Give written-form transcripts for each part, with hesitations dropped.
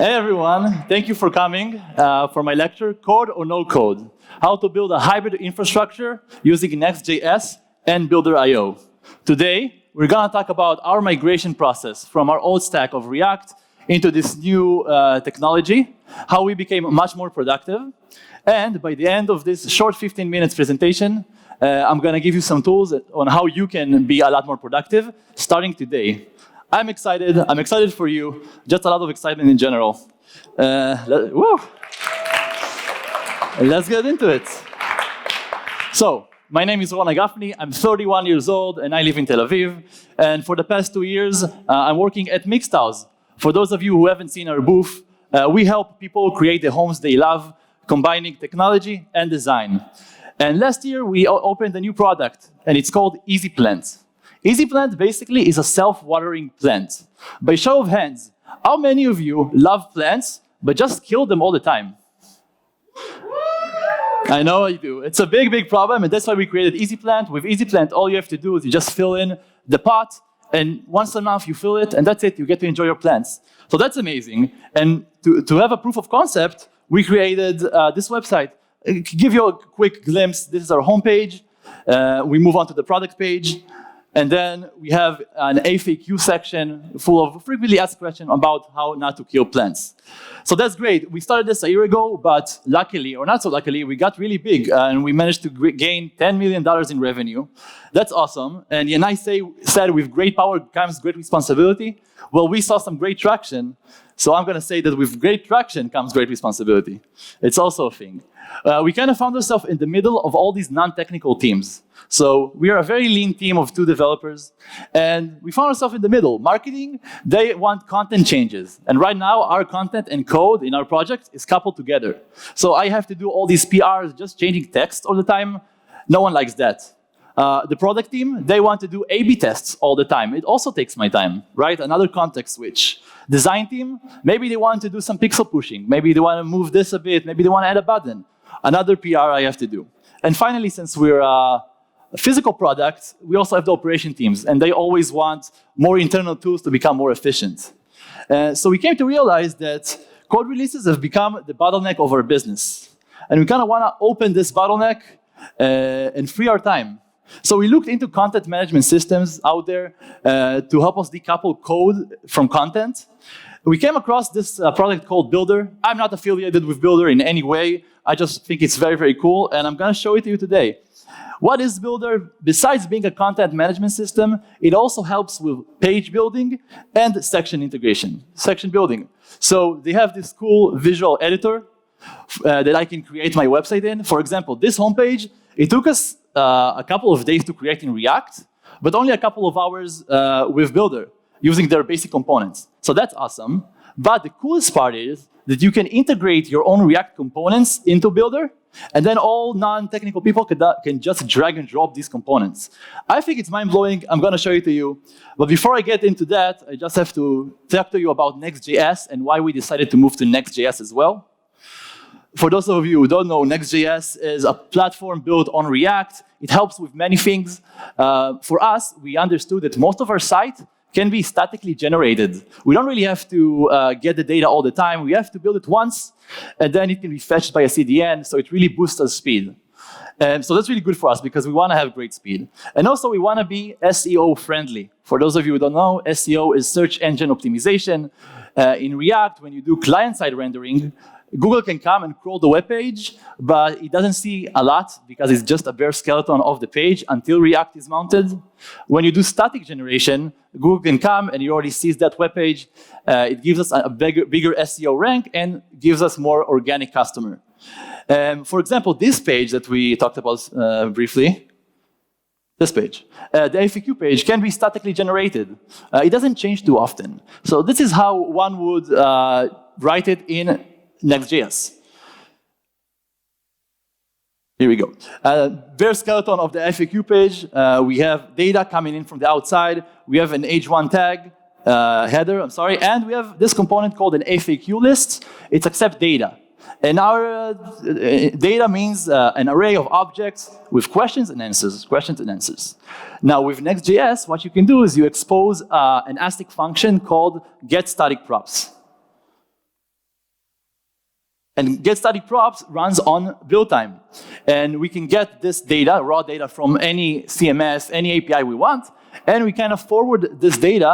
Hey everyone, thank you for coming for my lecture, Code or No Code, how to build a hybrid infrastructure using Next.js and Builder.io. Today, we're gonna talk about our migration process from our old stack of React into this new technology, how we became much more productive, and by the end of this short 15 minutes presentation, I'm gonna give you some tools on how you can be a lot more productive starting today. I'm excited for you, just a lot of excitement in general. Let's get into it. So, my name is Hagafny, I'm 31 years old and I live in Tel Aviv. And for the past 2 years, I'm working at Mixedhouse. For those of you who haven't seen our booth, we help people create the homes they love, combining technology and design. And last year, we opened a new product, and it's called Easy Plant. Easy Plant basically is a self-watering plant. By show of hands, how many of you love plants, but just kill them all the time? I know you do. It's a big, big problem, and that's why we created Easy Plant. With Easy Plant, all you have to do is you just fill in the pot, and once a month you fill it, and that's it, you get to enjoy your plants. So that's amazing. And to have a proof of concept, we created this website. Give you a quick glimpse, this is our homepage. We move on to the product page. And then we have an FAQ section full of frequently asked questions about how not to kill plants. So that's great. We started this a year ago, but luckily, or not so luckily, we got really big and we managed to gain $10 million in revenue. That's awesome. And Yanai said with great power comes great responsibility. Well, we saw some great traction. So I'm going to say that with great traction comes great responsibility. It's also a thing. We kind of found ourselves in the middle of all these non-technical teams. So we are a very lean team of 2 developers, and we found ourselves in the middle. Marketing, they want content changes. And right now, our content and code in our project is coupled together. So I have to do all these PRs, just changing text all the time. No one likes that. The product team, they want to do A/B tests all the time. It also takes my time, right? Another context switch. Design team, maybe they want to do some pixel pushing. Maybe they want to move this a bit. Maybe they want to add a button. Another PR I have to do. And finally, since we're a physical product, we also have the operation teams, and they always want more internal tools to become more efficient. So we came to realize that code releases have become the bottleneck of our business. And we kind of want to open this bottleneck and free our time. So we looked into content management systems out there to help us decouple code from content. We came across this product called Builder. I'm not affiliated with Builder in any way. I just think it's very, very cool, and I'm going to show it to you today. What is Builder? Besides being a content management system, it also helps with page building and section integration, section building. So they have this cool visual editor that I can create my website in. For example, this homepage, it took us a couple of days to create in React, but only a couple of hours with Builder, using their basic components. So that's awesome. But the coolest part is that you can integrate your own React components into Builder, and then all non-technical people can just drag and drop these components. I think it's mind-blowing. I'm going to show it to you. But before I get into that, I just have to talk to you about Next.js and why we decided to move to Next.js as well. For those of you who don't know, Next.js is a platform built on React. It helps with many things. For us, we understood that most of our site can be statically generated. We don't really have to get the data all the time. We have to build it once, and then it can be fetched by a CDN, so it really boosts our speed. So that's really good for us because we want to have great speed. And also, we want to be SEO friendly. For those of you who don't know, SEO is search engine optimization. In React, when you do client-side rendering, Google can come and crawl the web page, but it doesn't see a lot because it's just a bare skeleton of the page until React is mounted. When you do static generation, Google can come and it already sees that web page. It gives us a bigger SEO rank and gives us more organic customer. For example, this page that we talked about briefly, this page, the FAQ page can be statically generated. It doesn't change too often. So this is how one would write it in Next.js. Here we go. Bare skeleton of the FAQ page. We have data coming in from the outside. We have an H1 tag, header, and we have this component called an FAQ list. It accepts data. And our data means an array of objects with questions and answers, Now with Next.js, what you can do is you expose an ASTIC function called getStaticProps. And get static props runs on build time. And we can get this data, raw data, from any CMS, any API we want, and we kind of forward this data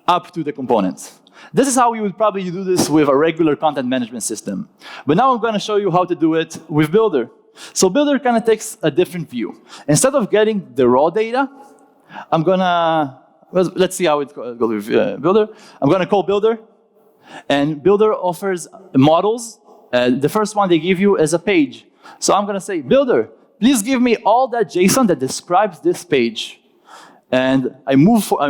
up to the components. This is how we would probably do this with a regular content management system. But now I'm going to show you how to do it with Builder. So Builder kind of takes a different view. Instead of getting the raw data, I'm going to, let's see how it goes with Builder. I'm going to call Builder. And Builder offers models. The first one they give you is a page. So I'm going to say, Builder, please give me all that JSON that describes this page. And I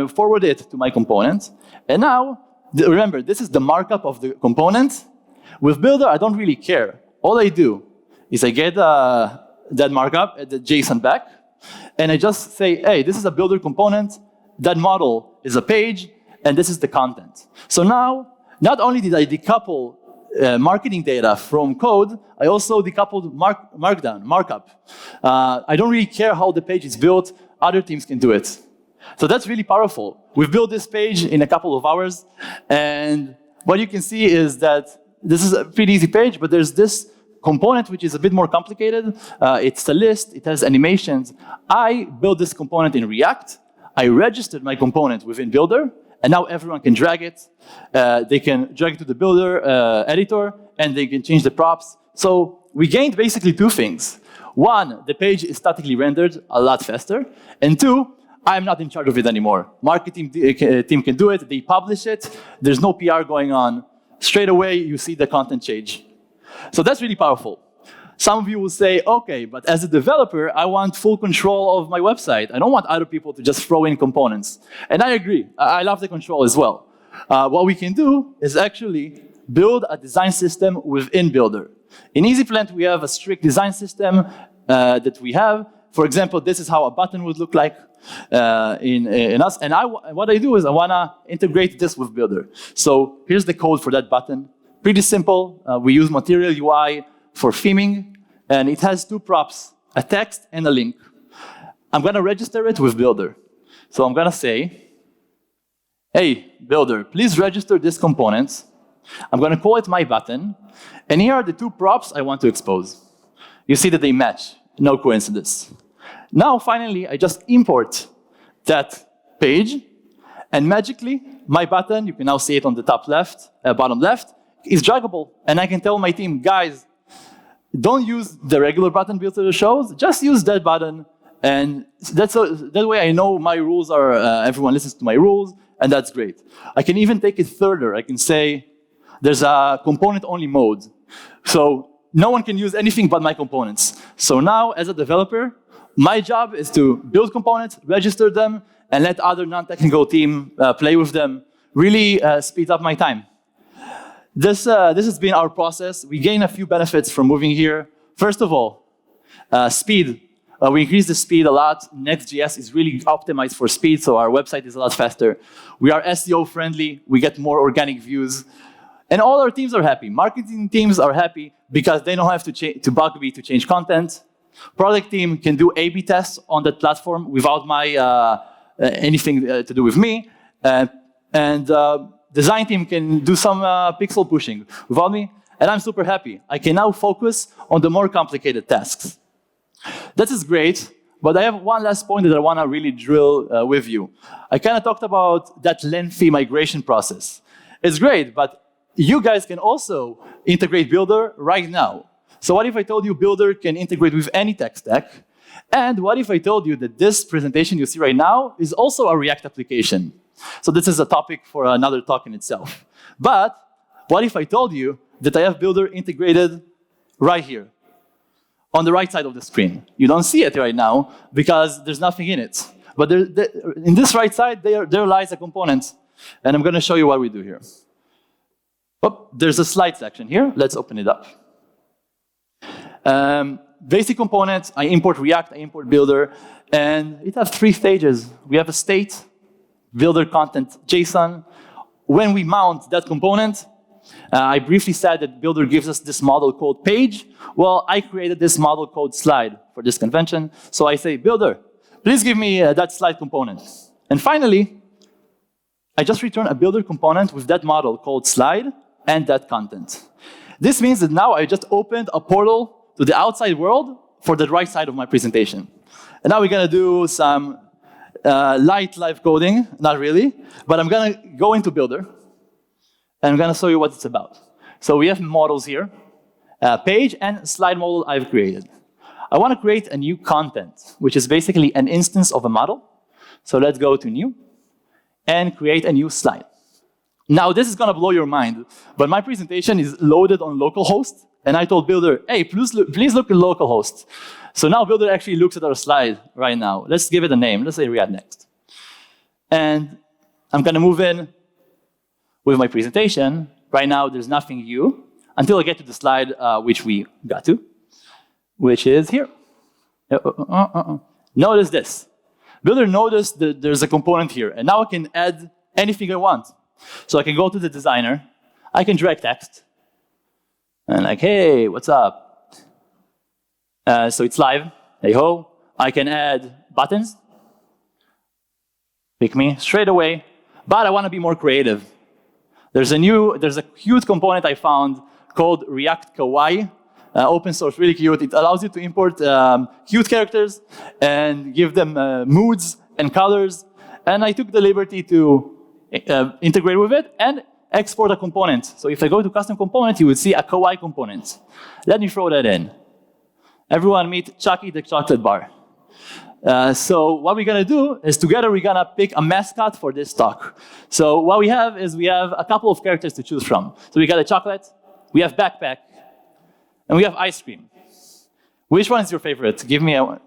forward it to my component. And now, remember, this is the markup of the component. With Builder, I don't really care. All I do is I get that markup, the JSON back, and I just say, hey, this is a Builder component, that model is a page, and this is the content. So now, not only did I decouple marketing data from code, I also decoupled markup. I don't really care how the page is built, other teams can do it. So that's really powerful. We've built this page in a couple of hours, and what you can see is that this is a pretty easy page, but there's this component which is a bit more complicated. It's a list, it has animations. I built this component in React, I registered my component within Builder, and now everyone can drag it. They can drag it to the Builder editor, and they can change the props. So we gained basically two things. One, the page is statically rendered a lot faster, and two, I'm not in charge of it anymore. Marketing team can do it, they publish it, there's no PR going on. Straight away, you see the content change. So that's really powerful. Some of you will say, okay, but as a developer, I want full control of my website. I don't want other people to just throw in components. And I agree, I love the control as well. What we can do is actually build a design system within Builder. In EasyPlant, we have a strict design system that we have. For example, this is how a button would look like in us. And what I do is I want to integrate this with Builder. So here's the code for that button. Pretty simple. We use Material UI for theming. And it has two props, a text and a link. I'm going to register it with Builder. So I'm going to say, hey, Builder, please register this component. I'm going to call it my button. And here are the two props I want to expose. You see that they match. No coincidence. Now, finally, I just import that page, and magically, my button, you can now see it on the top left, bottom left, is draggable. And I can tell my team, guys, don't use the regular button Builder shows, just use that button, and that way I know my rules are, everyone listens to my rules, and that's great. I can even take it further. I can say, there's a component-only mode. So no one can use anything but my components. So now, as a developer, my job is to build components, register them, and let other non-technical team play with them. Really speed up my time. This has been our process. We gain a few benefits from moving here. First of all, speed. We increase the speed a lot. Next.js is really optimized for speed, so our website is a lot faster. We are SEO friendly. We get more organic views. And all our teams are happy. Marketing teams are happy because they don't have to bug me to change content. Product team can do A/B tests on that platform without my anything to do with me. And design team can do some pixel pushing without me. And I'm super happy. I can now focus on the more complicated tasks. That is great, but I have one last point that I want to really drill with you. I kind of talked about that lengthy migration process. It's great, but you guys can also integrate Builder right now. So what if I told you Builder can integrate with any tech stack? And what if I told you that this presentation you see right now is also a React application? So this is a topic for another talk in itself. But what if I told you that I have Builder integrated right here, on the right side of the screen? You don't see it right now because there's nothing in it. But in this right side, there lies a component. And I'm going to show you what we do here. Oh, there's a slide section here. Let's open it up. Basic component, I import React, I import Builder, and it has three stages. We have a state, Builder content JSON. When we mount that component, I briefly said that Builder gives us this model called page. Well, I created this model called slide for this convention. So I say, Builder, please give me that slide component. And finally, I just return a Builder component with that model called slide and that content. This means that now I just opened a portal to the outside world for the right side of my presentation. And now we're going to do some light live coding, not really, but I'm going to go into Builder, and I'm going to show you what it's about. So we have models here, page and slide model I've created. I want to create a new content, which is basically an instance of a model. So let's go to New, and create a new slide. Now, this is going to blow your mind, but my presentation is loaded on localhost, and I told Builder, hey, please look at localhost. So now Builder actually looks at our slide right now. Let's give it a name. Let's say ReactNext. And I'm going to move in with my presentation. Right now, there's nothing new until I get to the slide which we got to, which is here. Notice this. Builder noticed that there's a component here, and now I can add anything I want. So I can go to the designer, I can drag text, and like, hey, what's up? So it's live, hey ho. I can add buttons, pick me straight away, but I want to be more creative. There's a cute component I found called React Kawaii, open source, really cute. It allows you to import cute characters and give them moods and colors. And I took the liberty to integrate with it and export a component. So if I go to custom component, you would see a kawaii component. Let me throw that in. Everyone meet Chucky the chocolate bar. So what we're going to do is together we're going to pick a mascot for this talk. So what we have is we have a couple of characters to choose from. So we got a chocolate, we have backpack, and we have ice cream. Which one is your favorite? Give me a one.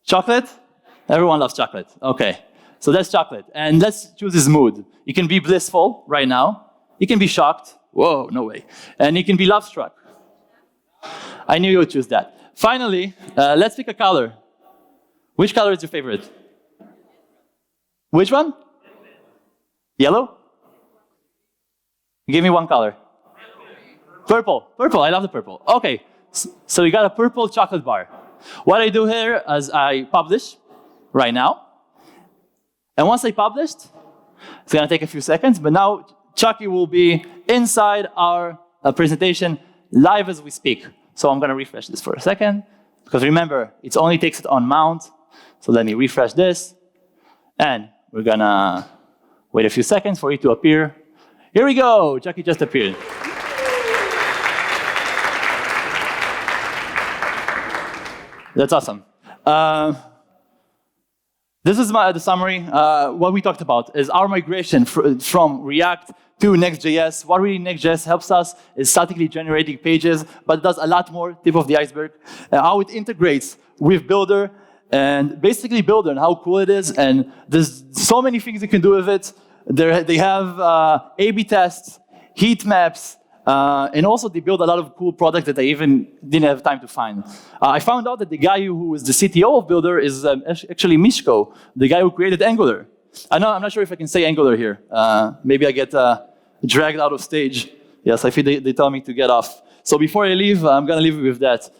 Chocolate? Everyone loves chocolate. Okay. So that's chocolate. And let's choose his mood. It can be blissful right now. It can be shocked. Whoa, no way. And it can be love struck. I knew you would choose that. Finally, let's pick a color. Which color is your favorite? Which one? Yellow? Give me one color. Purple. Purple. I love the purple. Okay. So we got a purple chocolate bar. What I do here is I publish right now. And once I published, it's going to take a few seconds, but now Chucky will be inside our presentation live as we speak. So I'm going to refresh this for a second, because remember, it only takes it on mount. So let me refresh this, and we're going to wait a few seconds for it to appear. Here we go. Chucky just appeared. That's awesome. This is the summary. What we talked about is our migration from React to Next.js. What really Next.js helps us is statically generating pages, but it does a lot more, tip of the iceberg. How it integrates with Builder, and basically Builder and how cool it is. And there's so many things you can do with it. They have A/B tests, heat maps, and also they build a lot of cool products that I even didn't have time to find. I found out that the guy who is the CTO of Builder is actually Mishko, the guy who created Angular. I'm not sure if I can say Angular here. Maybe I get dragged out of stage. Yes, I think they tell me to get off. So before I leave, I'm going to leave you with that.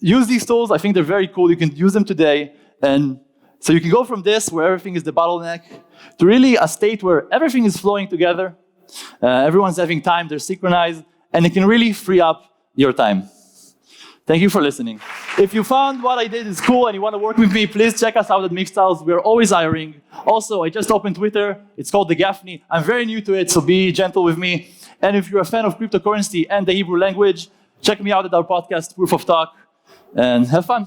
Use these tools. I think they're very cool. You can use them today. And so you can go from this, where everything is the bottleneck, to really a state where everything is flowing together. Everyone's having time, they're synchronized, and it can really free up your time. Thank you for listening. If you found what I did is cool and you want to work with me, please check us out at Mixtiles. We're always hiring. Also, I just opened Twitter. It's called Hagafny. I'm very new to it, so be gentle with me. And if you're a fan of cryptocurrency and the Hebrew language, check me out at our podcast, Proof of Talk, and have fun.